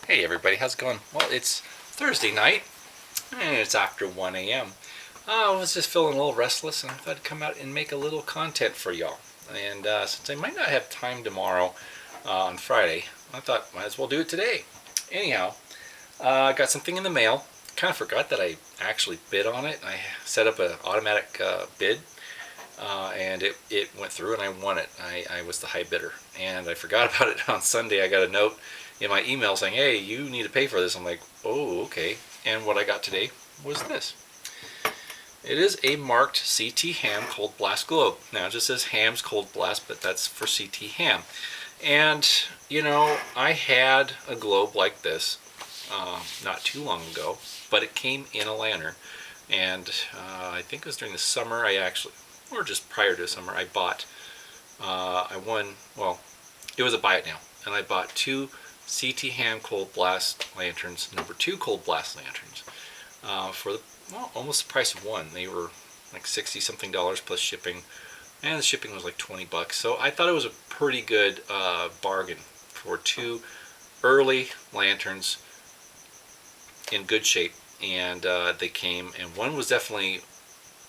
Hey everybody, how's it going? Well, it's Thursday night, and it's after 1 a.m. I was just feeling a little restless, and I thought I'd come out and make a little content for y'all. And since I might not have time tomorrow on Friday, I thought might as well do it today. Anyhow, I got something in the mail. Kind of forgot that I actually bid on it. I set up an automatic bid, and it went through, and I won it. I was the high bidder, and I forgot about it on Sunday. I got a note in my email saying, "Hey, you need to pay for this." I'm like, "Oh, okay." And what I got today was this. It is a marked CT Ham Cold Blast globe. Now it just says Ham's Cold Blast, but that's for CT Ham. And I had a globe like this not too long ago, but it came in a lantern. And I think it was during the summer. Or just prior to the summer, I won. Well, it was a buy it now, and I bought two CT Ham Cold Blast lanterns, number 2 Cold Blast lanterns, for almost the price of one. They were like 60 something dollars plus shipping, and the shipping was like 20 bucks. So I thought it was a pretty good bargain for two early lanterns in good shape, and they came, and one was definitely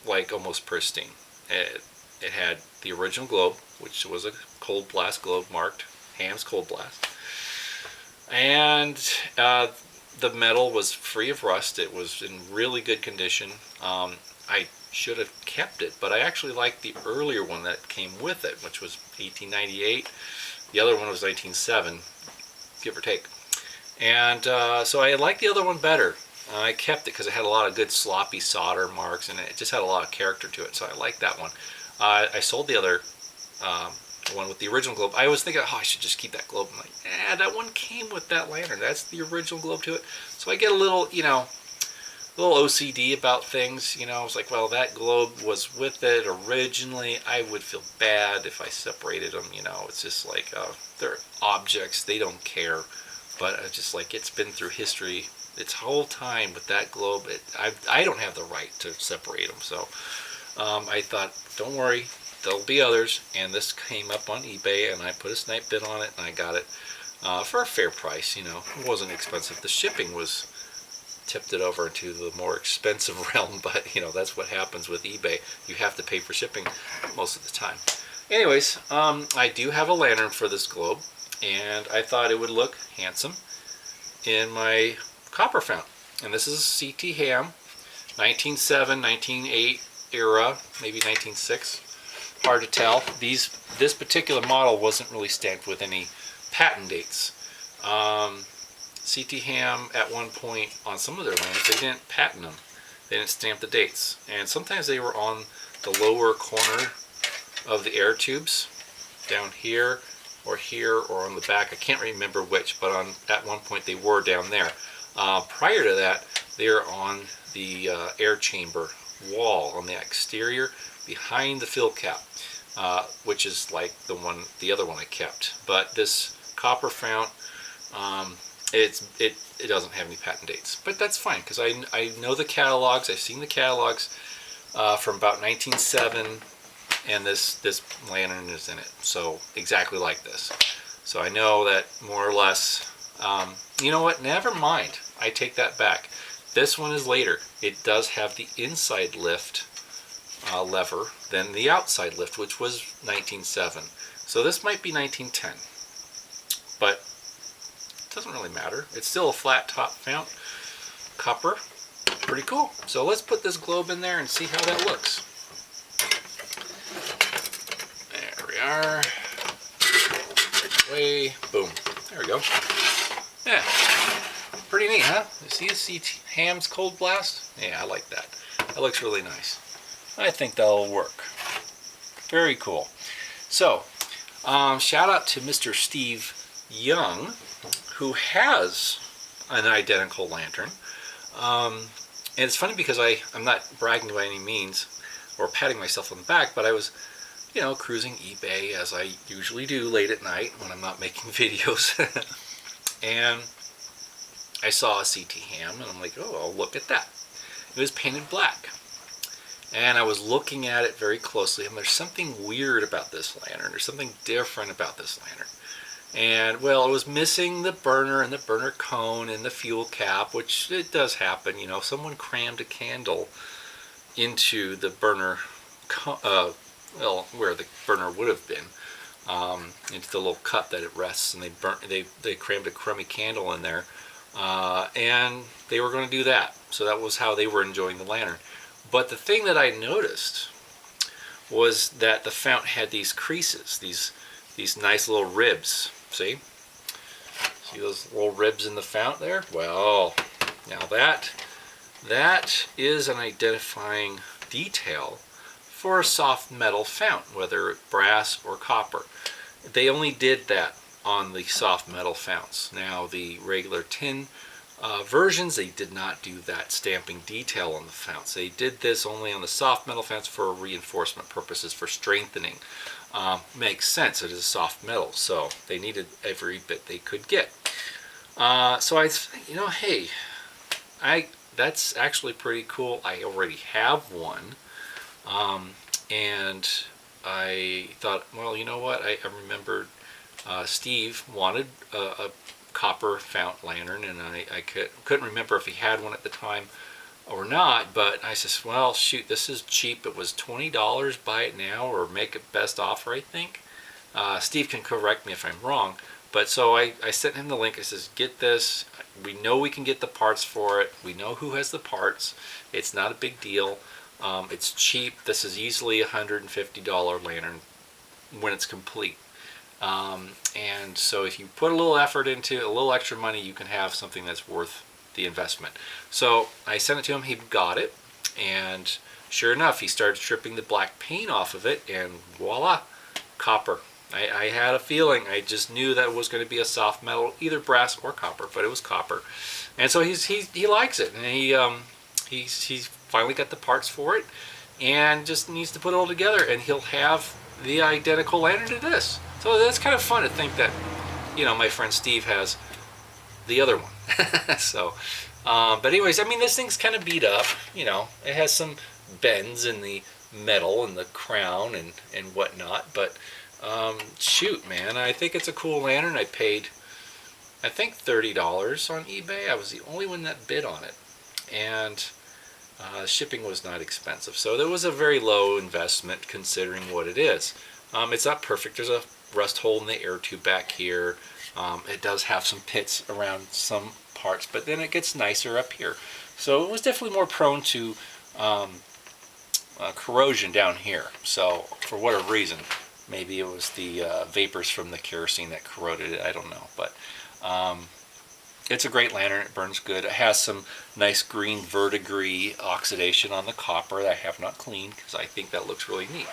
like almost pristine. It had the original globe, which was a Cold Blast globe marked Ham's Cold Blast, and the metal was free of rust. It was in really good condition. I should have kept it, but I actually liked the earlier one that came with it, which was 1898. The other one was 1907, give or take. And so I liked the other one better. I kept it because it had a lot of good sloppy solder marks, and it just had a lot of character to it, so I liked that one. I sold the other one with the original globe. I was thinking, oh, I should just keep that globe. I'm like, that one came with that lantern. That's the original globe to it. So I get a little, little OCD about things. I was like, well, that globe was with it originally. I would feel bad if I separated them. It's just like they're objects. They don't care. But I just like, it's been through history its whole time with that globe. I don't have the right to separate them. So I thought, don't worry, there'll be others. And this came up on eBay, and I put a snipe bid on it, and I got it for a fair price. It wasn't expensive. The shipping was tipped it over into the more expensive realm, but that's what happens with eBay. You have to pay for shipping most of the time. Anyways, I do have a lantern for this globe, and I thought it would look handsome in my copper fount. And this is a CT Ham, 1907, 1908 era, maybe 1906. Hard to tell. This particular model wasn't really stamped with any patent dates. CT Ham at one point on some of their lanterns, they didn't patent them. They didn't stamp the dates. And sometimes they were on the lower corner of the air tubes, down here or on the back. I can't remember which, but at one point they were down there. Prior to that, they were on the air chamber wall on the exterior behind the fill cap, which is like the other one I kept. But this copper fount, it doesn't have any patent dates, but that's fine because I know the catalogs. I've seen the catalogs from about 1907, and this lantern is in it, so exactly like this. So I know that more or less. You know what? Never mind. I take that back. This one is later. It does have the inside lift lever than the outside lift, which was 1907. So this might be 1910, but it doesn't really matter. It's still a flat top fount, copper. Pretty cool. So let's put this globe in there and see how that looks. There we are. Way, boom. There we go. Yeah, pretty neat, huh? You see Ham's Cold Blast? Yeah, I like that. That looks really nice. I think that'll work. Very cool. So, shout out to Mr. Steve Young, who has an identical lantern. And it's funny because I'm not bragging by any means or patting myself on the back, but I was, cruising eBay as I usually do late at night when I'm not making videos. And I saw a CT Ham, and I'm like, oh, I'll look at that. It was painted black. And I was looking at it very closely, and there's something weird about this lantern. There's something different about this lantern. And well, it was missing the burner and the burner cone and the fuel cap, which it does happen. You know, someone crammed a candle into the burner, well, where the burner would have been, into the little cup that it rests, and they crammed a crummy candle in there, and they were going to do that. So that was how they were enjoying the lantern. But the thing that I noticed was that the fount had these creases, these nice little ribs. See those little ribs in the fount there? Well, now that is an identifying detail for a soft metal fount, whether brass or copper. They only did that on the soft metal founts. Now the regular tin versions, they did not do that stamping detail on the founts. They did this only on the soft metal founts for reinforcement purposes, for strengthening. Makes sense, it is soft metal, so they needed every bit they could get. So hey, that's actually pretty cool. I already have one, and I thought, well, you know what? I remembered Steve wanted a copper fount lantern, and I couldn't remember if he had one at the time or not, but I said, well, shoot, this is cheap. It was $20, buy it now or make it best offer, I think. Steve can correct me if I'm wrong, but so I sent him the link. I says, get this. We know we can get the parts for it. We know who has the parts. It's not a big deal. It's cheap. This is easily a $150 lantern when it's complete. And so if you put a little effort into a little extra money, you can have something that's worth the investment. So I sent it to him. He got it, and sure enough, he started stripping the black paint off of it, and voila, copper. I had a feeling. I just knew that it was going to be a soft metal, either brass or copper, but it was copper. And so he likes it, and he's finally got the parts for it, and just needs to put it all together, and he'll have the identical lantern to this. So that's kind of fun to think that, my friend Steve has the other one. So, but anyways, I mean, this thing's kind of beat up. It has some bends in the metal and the crown and whatnot. But shoot, man, I think it's a cool lantern. I paid, I think, $30 on eBay. I was the only one that bid on it, and shipping was not expensive. So there was a very low investment considering what it is. It's not perfect. There's a rust hole in the air tube back here. It does have some pits around some parts, but then it gets nicer up here. So it was definitely more prone to corrosion down here. So for whatever reason, maybe it was the vapors from the kerosene that corroded it. I don't know, but it's a great lantern. It burns good. It has some nice green verdigris oxidation on the copper that I have not cleaned because I think that looks really neat.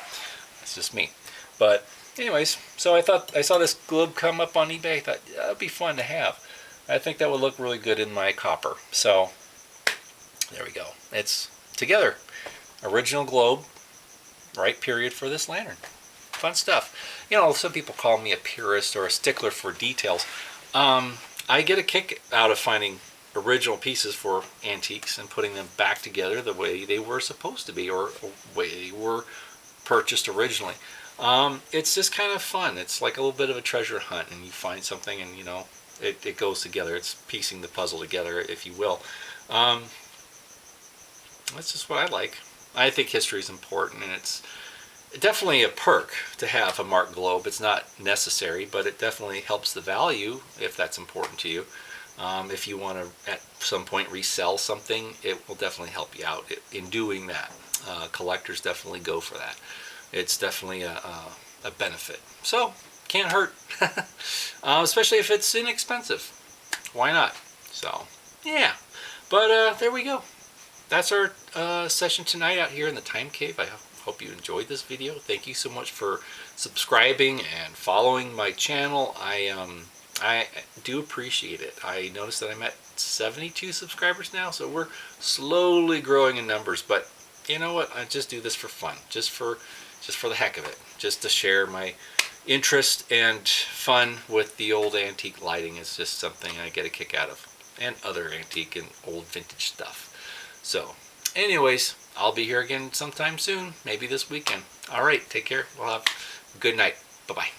That's just me. But anyways, so I saw this globe come up on eBay. I thought that would be fun to have. I think that would look really good in my copper. So there we go. It's together. Original globe, right period for this lantern. Fun stuff. Some people call me a purist or a stickler for details. I get a kick out of finding original pieces for antiques and putting them back together the way they were supposed to be, or the way they were purchased originally. It's just kind of fun. It's like a little bit of a treasure hunt, and you find something, and it goes together. It's piecing the puzzle together, if you will. That's just what I like. I think history is important, and it's definitely a perk to have a marked globe. It's not necessary, but it definitely helps the value if that's important to you. If you want to at some point resell something, it will definitely help you out in doing that. Collectors definitely go for that. It's definitely a benefit. So, can't hurt. Especially if it's inexpensive. Why not? So, yeah. But there we go. That's our session tonight out here in the Time Cave. I hope you enjoyed this video. Thank you so much for subscribing and following my channel. I do appreciate it. I noticed that I'm at 72 subscribers now, so we're slowly growing in numbers. But you know what? I just do this for fun, just for the heck of it, just to share my interest and fun with the old antique lighting. Is just something I get a kick out of, and other antique and old vintage stuff. So, anyways, I'll be here again sometime soon, maybe this weekend. All right, take care. We'll have a good night. Bye-bye.